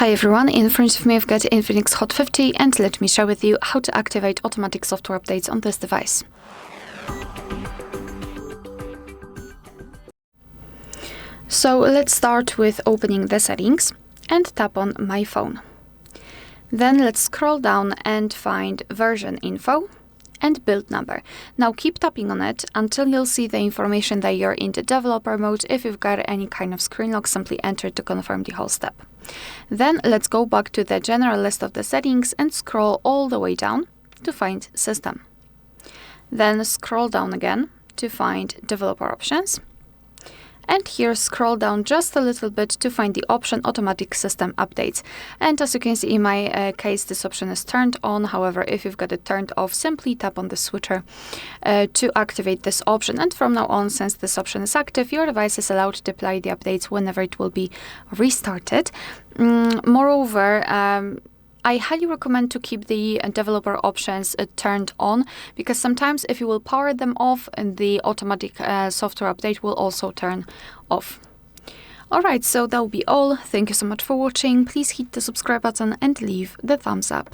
Hi everyone, in front of me I've got INFINIX Hot 50 and let me share with you how to activate automatic software updates on this device. So let's start with opening the settings and tap on My Phone. Then let's scroll down and find version info and build number. Now keep tapping on it until you'll see the information that you're in the developer mode. If you've got any kind of screen lock, simply enter to confirm the whole step. Then let's go back to the general list of the settings and scroll all the way down to find system. Then scroll down again to find developer options. And here scroll down just a little bit to find the option automatic system updates. And as you can see in my case, this option is turned on. However, if you've got it turned off, simply tap on the switcher to activate this option. And from now on, since this option is active, your device is allowed to apply the updates whenever it will be restarted. Moreover, I highly recommend to keep the developer options turned on, because sometimes if you will power them off, the automatic software update will also turn off. Alright, so that will be all. Thank you so much for watching. Please hit the subscribe button and leave the thumbs up.